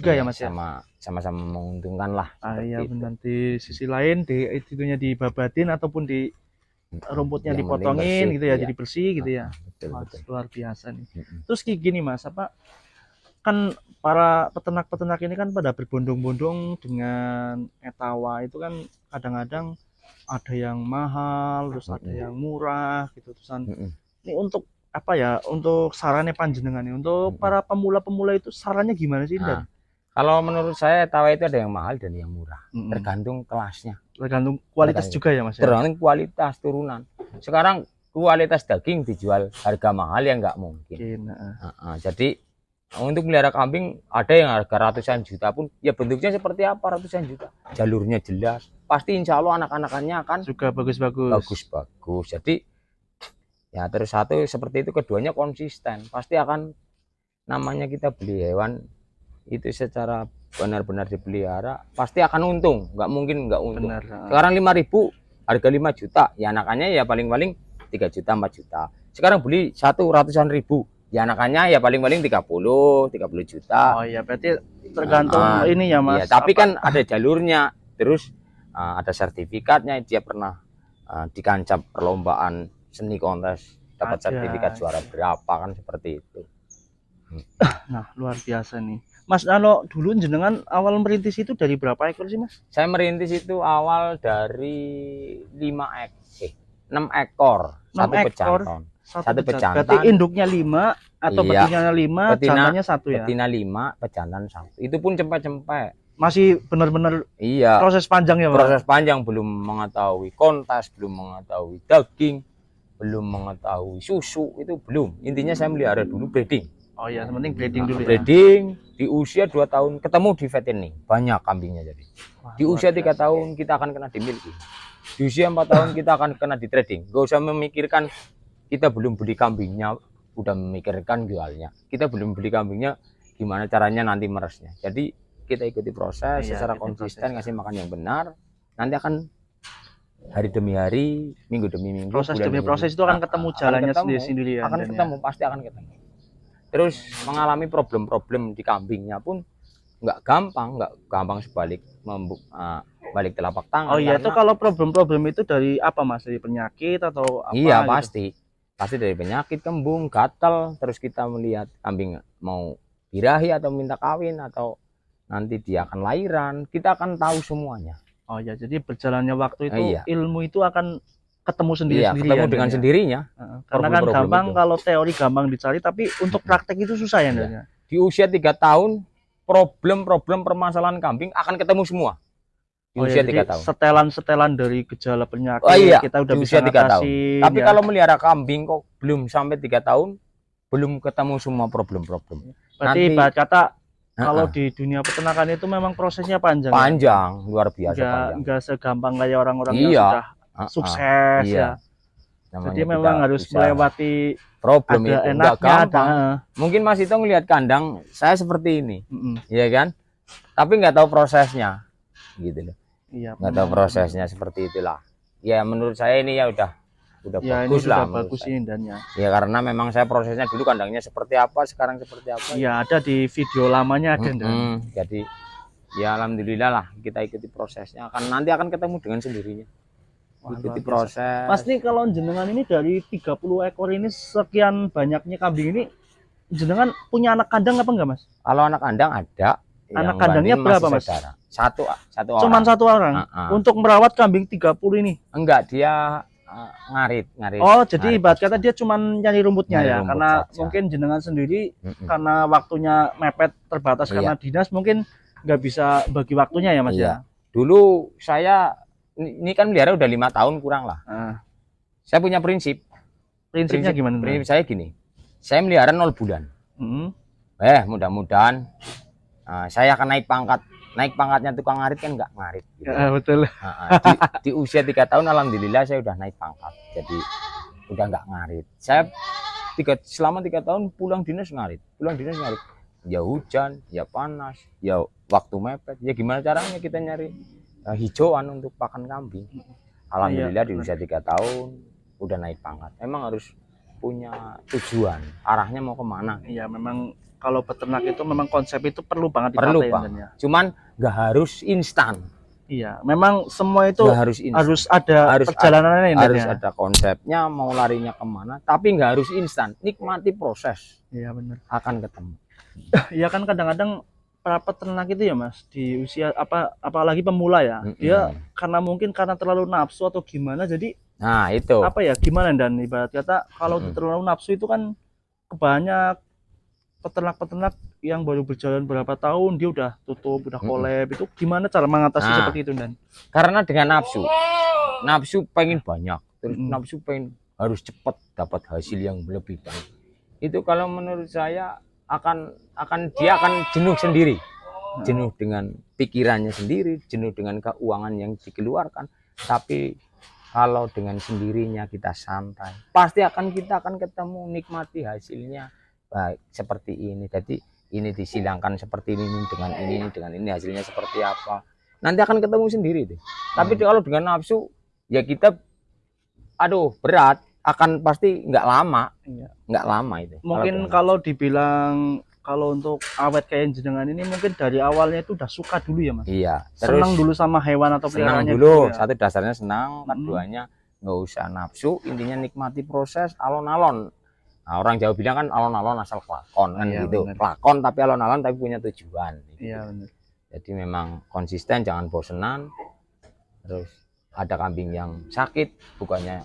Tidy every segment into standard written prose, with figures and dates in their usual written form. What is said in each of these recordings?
juga ya ya, Mas ya. sama-sama menguntungkan lah Iya seperti itu. benar, di sisi lain di itunya dibabatin ataupun di rumputnya Yang penting dipotongin bersih gitu ya, ya. jadi bersih gitu ya. Betul Wah, betul. luar biasa nih. Mm-mm. Terus kayak gini Mas, apa kan para peternak-peternak ini kan pada berbondong-bondong dengan etawa itu kan, kadang-kadang ada yang mahal, terus ada Mm-mm. yang murah gitu. Terusan Mm-mm. ini untuk apa ya? Untuk sarannya panjenengan nih, untuk Mm-mm. para pemula-pemula itu sarannya gimana sih Nah, dan kalau menurut saya tawa itu ada yang mahal dan yang murah, tergantung kelasnya, tergantung kualitas tergantung juga ya Mas ya. tergantung kualitas turunan. Sekarang kualitas daging dijual harga mahal ya nggak mungkin. Mungkin. Jadi untuk melihara kambing ada yang harga ratusan juta pun, ya bentuknya seperti apa ratusan juta, jalurnya jelas, pasti insya Allah anak-anakannya akan Juga bagus-bagus. bagus-bagus. Jadi ya terus satu seperti itu, keduanya konsisten, pasti akan, namanya kita beli hewan itu secara benar-benar dipelihara pasti akan untung, nggak mungkin nggak untung. Benar. Sekarang 5.000 harga 5 juta ya, anakannya ya paling-paling 3 juta 4 juta. Sekarang beli satu ratusan ribu ya, anakannya ya paling-paling 30 juta. Oh iya, berarti tergantung ini ya Iya, Mas. tapi Apa? kan ada jalurnya, terus ada sertifikatnya, dia pernah di kancah perlombaan seni kontes dapat Ada. sertifikat juara berapa, kan seperti itu. Nah, luar biasa nih. Mas, kalau dulu jenengan awal merintis itu dari berapa ekor sih Mas? Saya merintis itu awal dari 6 ekor, 6 satu ekor, pejantan. satu Satu pejantan. Berarti pejantan. induknya 5 atau Iya, betinanya 5, jantannya 1 ya? betina 5, pejantan 1. Itu pun cempek-cempek. Masih benar-benar Iya, proses panjang ya Pak? proses panjang, belum mengetahui kontes, belum mengetahui daging, belum mengetahui susu, itu belum. Intinya saya melihara dulu breeding. Oh iya, penting breeding dulu ya. Breeding di usia 2 tahun ketemu di fattening, banyak kambingnya jadi. Wah, Di usia 3 biasa. tahun kita akan kena dimiliki. Di usia 4 tahun kita akan kena di trading. Gak usah memikirkan kita belum beli kambingnya, udah memikirkan jualnya. Kita belum beli kambingnya, gimana caranya nanti meresnya. Jadi kita ikuti proses secara konsisten, ngasih makan yang benar. Nanti akan hari demi hari, minggu demi minggu, Proses demi proses itu akan ketemu jalannya sendiri-sendiri ya. akan ketemu, pasti akan ketemu. Terus mengalami problem-problem di kambingnya pun nggak gampang sebalik balik telapak tangan. Oh iya, itu kalau problem-problem itu dari apa Mas? Dari penyakit atau apa? Iya gitu? pasti dari penyakit, kembung, gatal. Terus kita melihat kambing mau birahi atau minta kawin, atau nanti dia akan lahiran, kita akan tahu semuanya. Oh ya, jadi berjalannya waktu itu ilmu itu akan ketemu sendiri-sendiri. Iya, ketemu dengan sendirinya. Karena kan gampang itu, kalau teori gampang dicari, tapi untuk praktek itu susah ya. Iya. Di usia 3 tahun problem-problem permasalahan kambing akan ketemu semua. Di usia 3 tahun. Setelan-setelan dari gejala penyakit kita udah di bisa usia 3 tahun. Tapi ya. kalau melihara kambing kok belum sampai 3 tahun, belum ketemu semua problem-problem. Berarti ibarat kata kalau di dunia peternakan itu memang prosesnya panjang. Panjang, luar biasa panjang. Enggak segampang kayak orang-orang yang sudah sukses ya. Jadi memang harus melewati problem itu. Enggak gampang. Mungkin Mas itu ngelihat kandang saya seperti ini, iya kan? Tapi nggak tahu prosesnya, gitu loh. Iya. Nggak tahu prosesnya seperti itulah. Ya menurut saya ini ya udah ya, bagus lah. Bagus ini dannya. Ya karena memang saya prosesnya dulu kandangnya seperti apa, sekarang seperti apa. Iya, ada di video lamanya ada. Jadi ya alhamdulillah lah, kita ikuti prosesnya. Nanti akan ketemu dengan sendirinya. Ikuti proses. Pasti kalau jenengan ini dari 30 ekor ini, sekian banyaknya kambing ini, jenengan punya anak kandang apa enggak Mas? Kalau anak kandang ada. Anak kandangnya berapa Mas? Satu orang. Cuman 1 orang. Untuk merawat kambing 30 ini? Enggak, dia ngarit. Oh, jadi ibarat kata dia cuman nyari rumputnya ya, karena saja. Mungkin jenengan sendiri karena waktunya mepet terbatas karena dinas, mungkin nggak bisa bagi waktunya ya Mas ya. Dulu saya ini kan melihara udah 5 tahun kurang lah. Saya punya prinsip. Prinsipnya gimana? Prinsip saya gini, saya melihara 0 bulan. Mudah-mudahan saya akan naik pangkat. Naik pangkatnya tukang ngarit kan nggak ngarit. Gitu. Betul. Di usia 3 tahun alhamdulillah saya udah naik pangkat. Jadi udah nggak ngarit. Saya selama 3 tahun pulang dinas ngarit. Ya hujan, ya panas, ya waktu mepet. Ya gimana caranya kita nyari hijauan untuk pakan kambing. Alhamdulillah di usia 3 tahun udah naik pangkat. Emang harus punya tujuan, arahnya mau kemana. Iya, memang kalau peternak itu memang konsep itu perlu banget Perlu ditata ya, Bang. Dan, ya. Cuman nggak harus instan. Iya, memang semua itu Nggak harus instan. harus ada Harus perjalanannya Dan, harus ya. ada konsepnya, mau larinya kemana, tapi nggak harus instan. Nikmati proses, Iya benar. akan ketemu. Iya kan kadang-kadang para peternak itu ya Mas di usia apalagi pemula ya, dia karena mungkin karena terlalu nafsu atau gimana, jadi Nah itu apa ya gimana, Dan ibarat kata kalau terlalu nafsu itu kan kebanyak peternak-peternak yang baru berjalan berapa tahun dia udah tutup, udah collab. Itu gimana cara mengatasi seperti itu, Dan? Karena dengan nafsu pengen banyak, terus nafsu pengen harus cepat dapat hasil yang lebih baik. Itu kalau menurut saya dia akan jenuh sendiri, jenuh dengan pikirannya sendiri, jenuh dengan keuangan yang dikeluarkan. Tapi kalau dengan sendirinya kita santai, pasti kita akan ketemu, nikmati hasilnya baik seperti ini. Jadi ini disilangkan seperti ini dengan ini hasilnya seperti apa, nanti akan ketemu sendiri deh. Tapi kalau dengan nafsu ya kita berat, akan pasti nggak lama itu. Mungkin kalau dibilang kalau untuk awet kayak jenengan ini mungkin dari awalnya itu udah suka dulu ya Mas. Iya. Senang dulu sama hewan atau peliharaannya dulu. Ya. Satu dasarnya senang, keduanya nggak usah nafsu, intinya nikmati proses, alon-alon. Nah, orang Jawa bilang kan alon-alon asal kelakon kan gitu. Kelakon tapi alon-alon tapi punya tujuan. Iya benar. Jadi memang konsisten, jangan bosenan. Terus ada kambing yang sakit, bukannya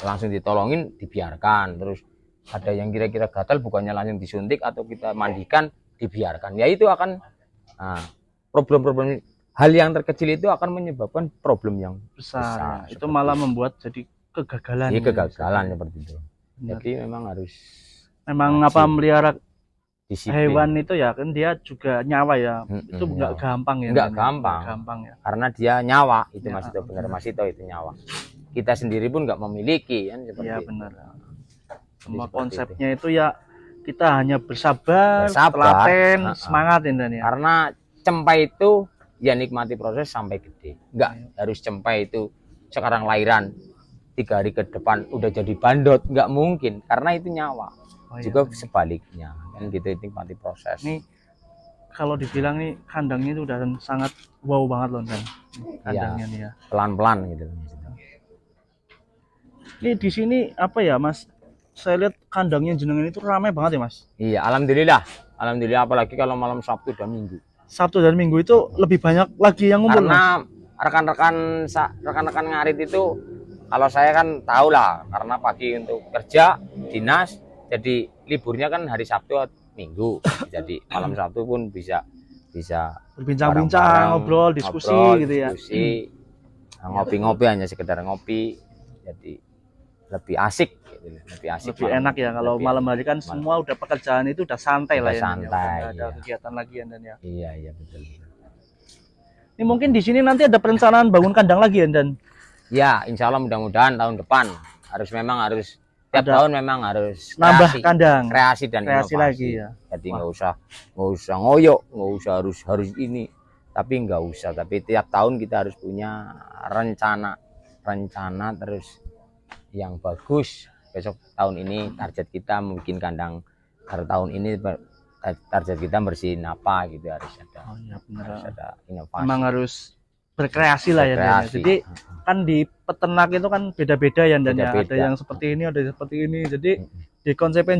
langsung ditolongin, dibiarkan. Terus ada yang kira-kira gatal, bukannya langsung disuntik atau kita mandikan, dibiarkan. Ya itu akan problem-problem, hal yang terkecil itu akan menyebabkan problem yang besar. Ya. Itu malah membuat jadi kegagalan. Iya, kegagalan seperti itu. Jadi memang harus melihara disiplin. Hewan itu ya kan dia juga nyawa ya. Itu nggak gampang ya. Nggak gampang ya. Karena dia nyawa, itu Mas Ito, benar Mas Ito, itu nyawa. Kita sendiri pun nggak memiliki kan seperti itu. Benar. Semua konsepnya itu ya kita hanya bersabar, telaten, semangat Dan ya. Karena cempai itu ya nikmati proses sampai gede. Nggak harus cempai itu sekarang lahiran 3 hari ke depan udah jadi bandot, nggak mungkin, karena itu nyawa. Juga sebaliknya kan gitu, nikmati proses. Nih kalau dibilang nih kandangnya itu udah sangat wow banget loh Dan. Kandangnya nih ya. Pelan-pelan gitu. Ini di sini apa ya Mas? Saya lihat kandangnya jenengan itu ramai banget ya Mas. Iya, alhamdulillah apalagi kalau malam Sabtu dan Minggu. Sabtu dan Minggu itu lebih banyak lagi yang ngumpul. Karena rekan-rekan ngarit itu, kalau saya kan tahu lah, karena pagi untuk kerja dinas, jadi liburnya kan hari Sabtu atau Minggu. Jadi malam Sabtu pun bisa berbincang-bincang, ngobrol, diskusi gitu ya. Ngopi-ngopi, hanya sekedar ngopi. Jadi lebih asik gitu, lebih enak ya kalau malam hari kan semua udah pekerjaan itu udah santai lah ya. Santai. Ada kegiatan lagi Dan ya. Iya betul. Ini mungkin di sini nanti ada perencanaan bangun kandang lagi ya Dan. Ya, insya Allah mudah-mudahan tahun depan harus tiap tahun memang harus nambah kandang, kreasi dan inovasi lagi ya. Jadi nggak usah ngoyok, nggak usah harus ini, tapi nggak usah. Tapi tiap tahun kita harus punya rencana terus yang bagus. Besok tahun ini target kita mungkin kandang, tahun ini target kita bersihin apa gitu, harus ada. Harus ada inovasi. Memang harus berkreasi lah ya. Jadi kan di peternak itu kan beda-beda ya Dan ya. Ada yang seperti ini, ada yang seperti ini. Jadi di konsepnya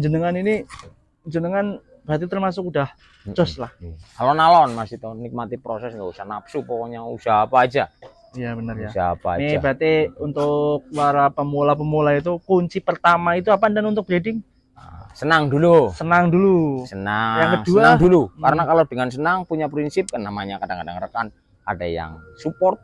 jenengan berarti termasuk udah jos lah. Alon-alon masih tahu, nikmati proses, nggak usah nafsu, pokoknya usaha apa aja. Iya benar ya. Usaha apa Ini aja. berarti untuk para pemula itu kunci pertama itu apa Dan untuk breeding? Senang dulu. Yang kedua senang dulu. Karena kalau dengan senang, punya prinsip kan, namanya kadang-kadang rekan ada yang support,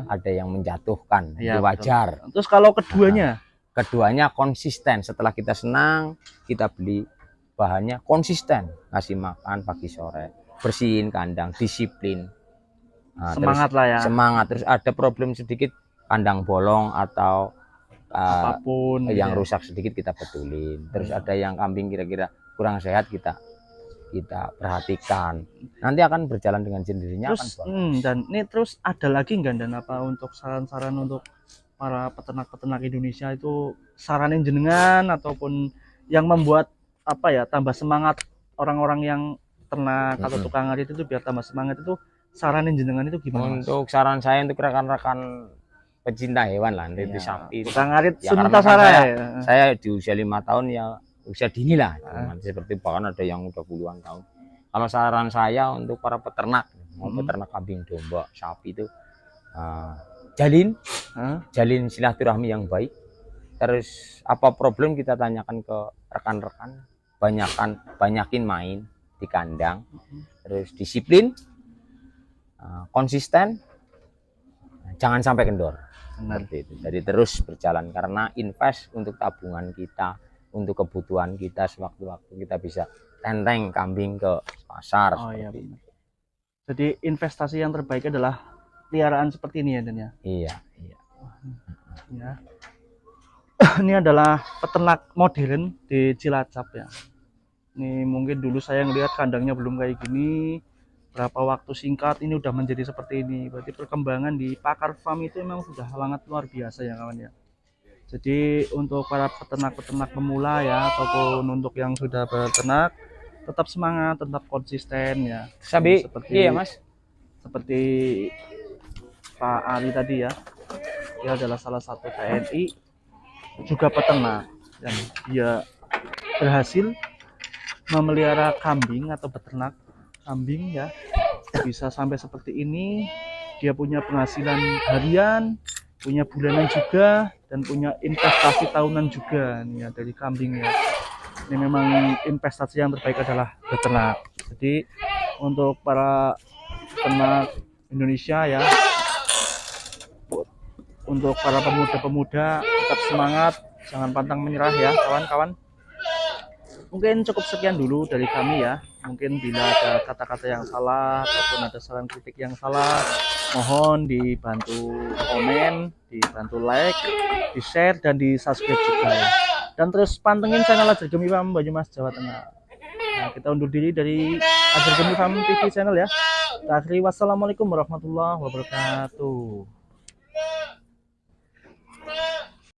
ada yang menjatuhkan, itu wajar. Betul. Terus kalau keduanya? Keduanya konsisten. Setelah kita senang, kita beli bahannya konsisten, ngasih makan pagi sore, bersihin kandang, disiplin. Semangat lah ya. Semangat. Terus ada problem sedikit, kandang bolong atau apapun yang rusak sedikit kita betulin. Terus ada yang kambing kira-kira kurang sehat, kita perhatikan, nanti akan berjalan dengan sendirinya. Terus Dan ini terus ada lagi nggak Dan apa untuk saran-saran untuk para peternak-peternak Indonesia itu, saranin jenengan ataupun yang membuat apa ya tambah semangat orang-orang yang ternak atau tukang ngarit itu biar tambah semangat itu saranin jenengan itu gimana, Mas? Untuk saran saya untuk rekan-rekan pecinta hewan lah, itu sapi. Tukang ngarit Ya, Sunta karena kan Sara. saya di usia 5 tahun ya usia dini lah. Seperti bahkan ada yang udah puluhan tahun. Kalau saran saya untuk para peternak, mau peternak kambing, domba, sapi itu jalin silaturahmi yang baik. Terus apa problem kita tanyakan ke rekan-rekan, banyakin main di kandang. Terus disiplin, konsisten, jangan sampai kendor. Seperti itu. Jadi terus berjalan karena invest untuk tabungan kita, untuk kebutuhan kita sewaktu-waktu kita bisa tenteng kambing ke pasar. Iya, benar. Jadi investasi yang terbaik adalah peliharaan seperti ini ya, Dan ya. Iya. Ya. Ini adalah peternak modern di Cilacap ya. Ini mungkin dulu saya ngelihat kandangnya belum kayak gini. Berapa waktu singkat ini udah menjadi seperti ini. Berarti perkembangan di Pakar Farm itu memang sudah sangat luar biasa ya kawan ya. Jadi untuk para peternak-peternak pemula ya, ataupun untuk yang sudah berternak, tetap semangat, tetap konsisten ya. Seperti iya Mas. Seperti Pak Ali tadi ya. Dia adalah salah satu TNI, juga peternak, dan dia berhasil memelihara kambing atau beternak kambing ya, bisa sampai seperti ini. Dia punya penghasilan harian, punya bulanan juga, dan punya investasi tahunan juga nih ya, dari kambing ya. Ini memang investasi yang terbaik adalah beternak. Jadi untuk para peternak Indonesia ya, untuk para pemuda-pemuda tetap semangat, jangan pantang menyerah ya kawan-kawan. Mungkin cukup sekian dulu dari kami ya. Mungkin bila ada kata-kata yang salah ataupun ada saran kritik yang salah, mohon dibantu komen, dibantu like, di share, dan di subscribe juga ya. Dan terus pantengin channel Ajar Gemi Farm Banyumas Jawa Tengah. Nah, kita undur diri dari Ajar Gemi Farm TV channel ya. Akhiri wassalamualaikum warahmatullahi wabarakatuh.